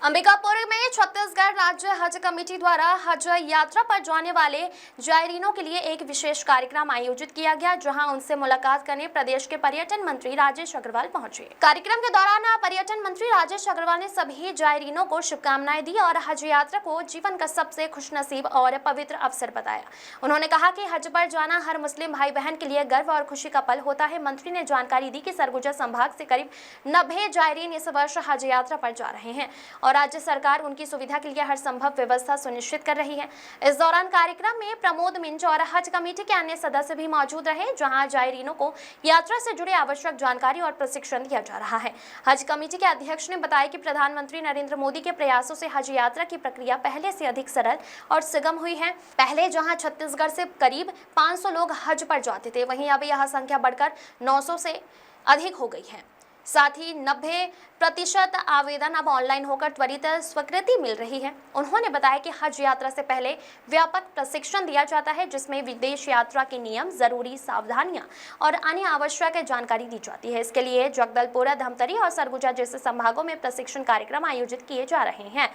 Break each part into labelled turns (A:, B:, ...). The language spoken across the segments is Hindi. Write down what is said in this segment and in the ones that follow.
A: अंबिकापुर में छत्तीसगढ़ राज्य हज कमेटी द्वारा हज यात्रा पर जाने वाले जायरीनों के लिए एक विशेष कार्यक्रम आयोजित किया गया, जहां उनसे मुलाकात करने प्रदेश के पर्यटन मंत्री राजेश अग्रवाल पहुंचे। कार्यक्रम के दौरान पर्यटन मंत्री राजेश अग्रवाल ने सभी जायरीनों को शुभकामनाएं दी और हज यात्रा को जीवन का सबसे खुशनसीब और पवित्र अवसर बताया। उन्होंने कहा कि हज पर जाना हर मुस्लिम भाई बहन के लिए गर्व और खुशी का पल होता है। मंत्री ने जानकारी दी कि सरगुजा संभाग से करीब 90 जायरीन इस वर्ष हज यात्रा पर जा रहे हैं और राज्य सरकार उनकी सुविधा के लिए हर संभव व्यवस्था सुनिश्चित कर रही है। इस दौरान कार्यक्रम में प्रमोद मिंज और हज कमेटी के अन्य सदस्य भी मौजूद रहे, जहां जायरीनों को यात्रा से जुड़े आवश्यक जानकारी और प्रशिक्षण दिया जा रहा है। हज कमेटी के अध्यक्ष ने बताया कि प्रधानमंत्री नरेंद्र मोदी के प्रयासों से हज यात्रा की प्रक्रिया पहले से अधिक सरल और सुगम हुई है। पहले जहां छत्तीसगढ़ से करीब 500 लोग हज पर जाते थे, वहीं अब यह संख्या बढ़कर 900 से अधिक हो गई है। साथ ही 90% आवेदन अब ऑनलाइन होकर त्वरित स्वीकृति मिल रही है। उन्होंने बताया कि हज यात्रा से पहले व्यापक प्रशिक्षण दिया जाता है, जिसमें विदेश यात्रा के नियम, जरूरी सावधानियां और अन्य आवश्यक जानकारी दी जाती है। इसके लिए जगदलपुर, धमतरी और सरगुजा जैसे संभागों में प्रशिक्षण कार्यक्रम आयोजित किए जा रहे हैं।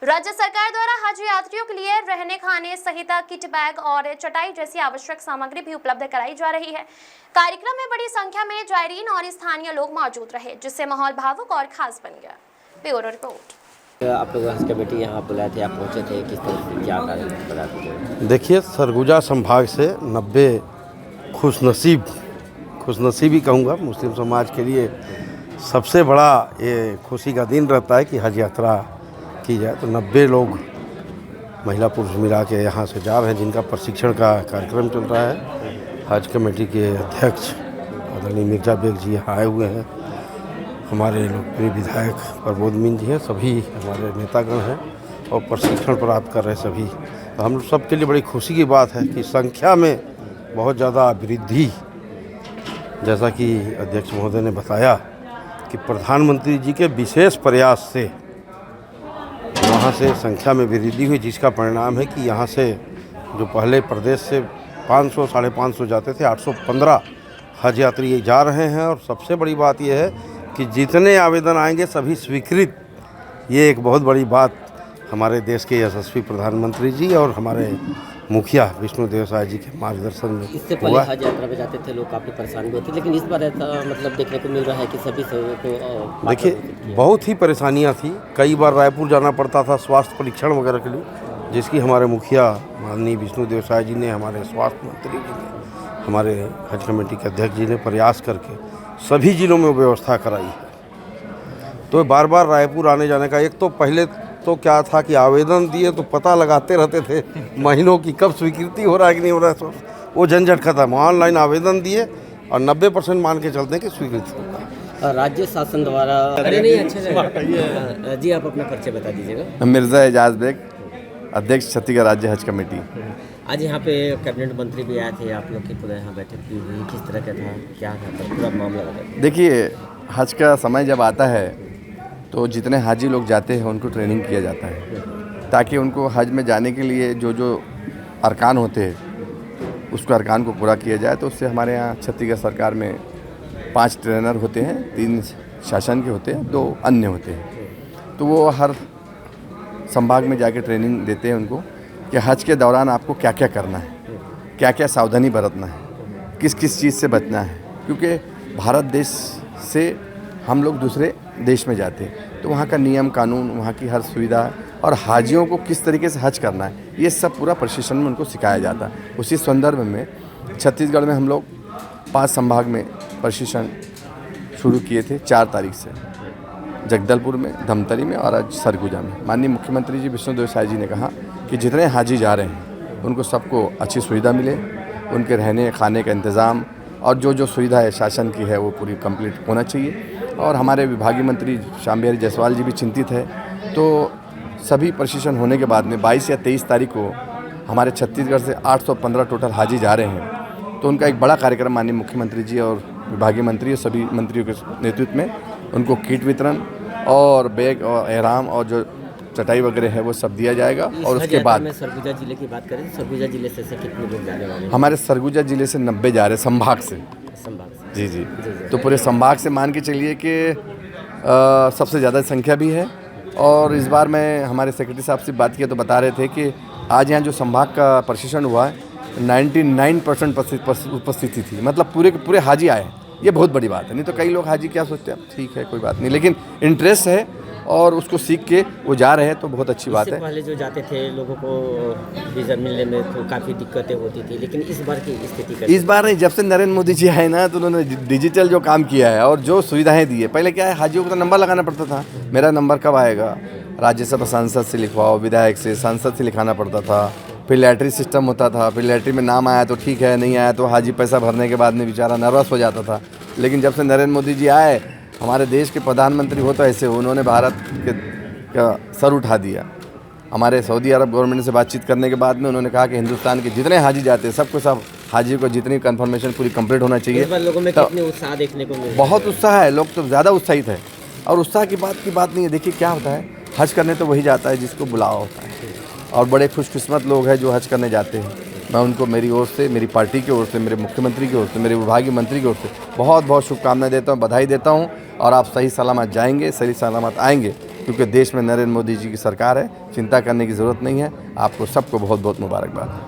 A: राज्य सरकार द्वारा हज यात्रियों के लिए रहने खाने सहित किट बैग और चटाई जैसी आवश्यक सामग्री भी उपलब्ध कराई जा रही है। कार्यक्रम में बड़ी संख्या में जायरीन और स्थानीय लोग मौजूद रहे, जिससे माहौल भावुक और खास बन गया। Bureau report.
B: आप लोग हज कमेटी यहाँ बुलाए थे, आप पहुँचे थे, किस तरह से क्या कार्यक्रम बता दीजिए।
C: देखिए, सरगुजा संभाग से 90 खुशनसीबी कहूँगा मुस्लिम समाज के लिए सबसे बड़ा ये खुशी का दिन रहता है कि हज यात्रा की जाए। तो 90 लोग महिला पुरुष मिला के यहाँ से जा रहे हैं, जिनका प्रशिक्षण का कार्यक्रम चल रहा है। हज कमेटी के अध्यक्ष आदरणीय मिर्जा बेग जी यहाँ आए हुए हैं, हमारे लोकप्रिय विधायक प्रमोद मिंज जी हैं, सभी हमारे नेतागण हैं और प्रशिक्षण प्राप्त कर रहे सभी। तो हम सब के लिए बड़ी खुशी की बात है कि संख्या में बहुत ज़्यादा वृद्धि, जैसा कि अध्यक्ष महोदय ने बताया कि प्रधानमंत्री जी के विशेष प्रयास से वहाँ से संख्या में वृद्धि हुई, जिसका परिणाम है कि यहाँ से जो पहले प्रदेश से 500 साढ़े 500 जाते थे, 815 हज यात्री जा रहे हैं। और सबसे बड़ी बात यह है कि जितने आवेदन आएंगे सभी स्वीकृत। ये एक बहुत बड़ी बात हमारे देश के यशस्वी प्रधानमंत्री जी और हमारे मुखिया विष्णुदेव साय जी के मार्गदर्शन में
B: इससे पहले हज यात्रा पे जाते थे लोग, काफ़ी परेशानी होती, लेकिन इस बार ऐसा मतलब देखने को मिल रहा है कि सभी को
C: देखिए बहुत ही परेशानियां थी। कई बार रायपुर जाना पड़ता था स्वास्थ्य परीक्षण वगैरह के लिए, जिसकी हमारे मुखिया माननीय विष्णुदेव साय जी ने, हमारे स्वास्थ्य मंत्री जी ने, हमारे हज कमेटी के अध्यक्ष जी ने प्रयास करके सभी जिलों में व्यवस्था कराई है। तो बार बार रायपुर आने जाने का, एक तो पहले तो क्या था कि आवेदन दिए तो पता लगाते रहते थे महीनों की कब स्वीकृति हो रहा है कि नहीं हो रहा है, तो वो झंझट खत्म। ऑनलाइन आवेदन दिए और 90% मान के चलते हैं कि स्वीकृति होगा।
B: राज्य शासन द्वारा जी, आप अपना परिचय बता दीजिएगा।
D: मिर्जा एजाज बेग, अध्यक्ष छत्तीसगढ़ राज्य हज कमेटी।
B: आज यहाँ पे कैबिनेट मंत्री भी आए थे, आप लोग की पूरा यहाँ बैठक की हुई, किस तरह का था, क्या था पूरा मामला बताइए।
D: देखिए, हज का समय जब आता है तो जितने हाजी लोग जाते हैं उनको ट्रेनिंग किया जाता है, ताकि उनको हज में जाने के लिए जो जो अरकान होते हैं उसको अरकान को पूरा किया जाए। तो उससे हमारे यहाँ छत्तीसगढ़ सरकार में 5 ट्रेनर होते हैं, 3 शासन के होते हैं, 2 अन्य होते हैं। तो वो हर संभाग में जाके ट्रेनिंग देते हैं उनको कि हज के दौरान आपको क्या क्या करना है, क्या क्या सावधानी बरतना है, किस किस चीज़ से बचना है। क्योंकि भारत देश से हम लोग दूसरे देश में जाते हैं, तो वहाँ का नियम कानून, वहाँ की हर सुविधा और हाजियों को किस तरीके से हज करना है, ये सब पूरा प्रशिक्षण में उनको सिखाया जाता है। उसी संदर्भ में छत्तीसगढ़ में हम लोग 5 संभाग में प्रशिक्षण शुरू किए थे 4 तारीख से, जगदलपुर में, धमतरी में और आज सरगुजा में। माननीय मुख्यमंत्री जी विष्णुदेव साय जी ने कहा कि जितने हाजी जा रहे हैं उनको सबको अच्छी सुविधा मिले, उनके रहने खाने का इंतज़ाम और जो जो सुविधा है शासन की है वो पूरी कंप्लीट होना चाहिए। और हमारे विभागीय मंत्री श्याम बिहारी जायसवाल जी भी चिंतित है। तो सभी प्रशिक्षण होने के बाद में 22 या 23 तारीख को हमारे छत्तीसगढ़ से 815 टोटल हाजी जा रहे हैं। तो उनका एक बड़ा कार्यक्रम माननीय मुख्यमंत्री जी और विभागीय मंत्री और सभी मंत्रियों के नेतृत्व में उनको किट वितरण और बैग और एहराम और जो चटाई वगैरह है वो सब दिया जाएगा। और उसके बाद
B: सरगुजा जिले की बात करें, सरगुजा जिले से कितने लोग जाने वाले हैं?
D: हमारे सरगुजा जिले से 90 जा रहे हैं संभाग से। जी। तो पूरे संभाग से मान के चलिए कि सबसे ज़्यादा संख्या भी है और इस बार मैं हमारे सेक्रेटरी साहब से बात किया तो बता रहे थे कि आज यहाँ जो संभाग का प्रशिक्षण हुआ है 99% उपस्थिति थी, मतलब पूरे के पूरे हाजी आए। ये बहुत बड़ी बात है, नहीं तो कई लोग हाजी क्या सोचते हैं ठीक है कोई बात नहीं, लेकिन इंटरेस्ट है और उसको सीख के वो जा रहे हैं तो बहुत अच्छी बात है।
B: पहले जो जाते थे लोगों को वीज़ा मिलने में तो काफ़ी दिक्कतें होती थी, लेकिन इस बार की स्थिति कैसी?
D: इस बार नहीं, जब से नरेंद्र मोदी जी आए ना तो उन्होंने डिजिटल जो काम किया है और जो सुविधाएं दी है। पहले क्या है, हाजियों को तो नंबर लगाना पड़ता था, मेरा नंबर कब आएगा, राज्यसभा सांसद से लिखवाओ, विधायक से, सांसद से लिखाना पड़ता था, फिर लैटरी सिस्टम होता था, फिर लैटरी में नाम आया तो ठीक है, नहीं आया तो हाजी पैसा भरने के बाद में बेचारा नर्वस हो जाता था। लेकिन जब से नरेंद्र मोदी जी आए, हमारे देश के प्रधानमंत्री हो तो ऐसे, उन्होंने भारत का सर उठा दिया। हमारे सऊदी अरब गवर्नमेंट से बातचीत करने के बाद में उन्होंने कहा कि हिंदुस्तान के जितने हाजी जाते हैं सबको सब हाजी को जितनी कंफर्मेशन पूरी कंप्लीट होना चाहिए।
B: इस बार लोगों में
D: तो
B: कितने उत्साह देखने को मिला?
D: बहुत उत्साह है, लोग तो ज़्यादा उत्साहित है। और उत्साह की बात नहीं है। देखिए क्या होता है, हज करने तो वही जाता है जिसको बुलावा होता है, और बड़े खुशकिस्मत लोग हैं जो हज करने जाते हैं। मैं उनको मेरी ओर से, मेरी पार्टी की ओर से, मेरे मुख्यमंत्री की ओर से, मेरे विभागीय मंत्री की ओर से बहुत बहुत शुभकामनाएं देता हूं, बधाई देता हूं। और आप सही सलामत जाएंगे, सही सलामत आएंगे, क्योंकि देश में नरेंद्र मोदी जी की सरकार है, चिंता करने की ज़रूरत नहीं है। आपको सबको बहुत बहुत मुबारकबाद।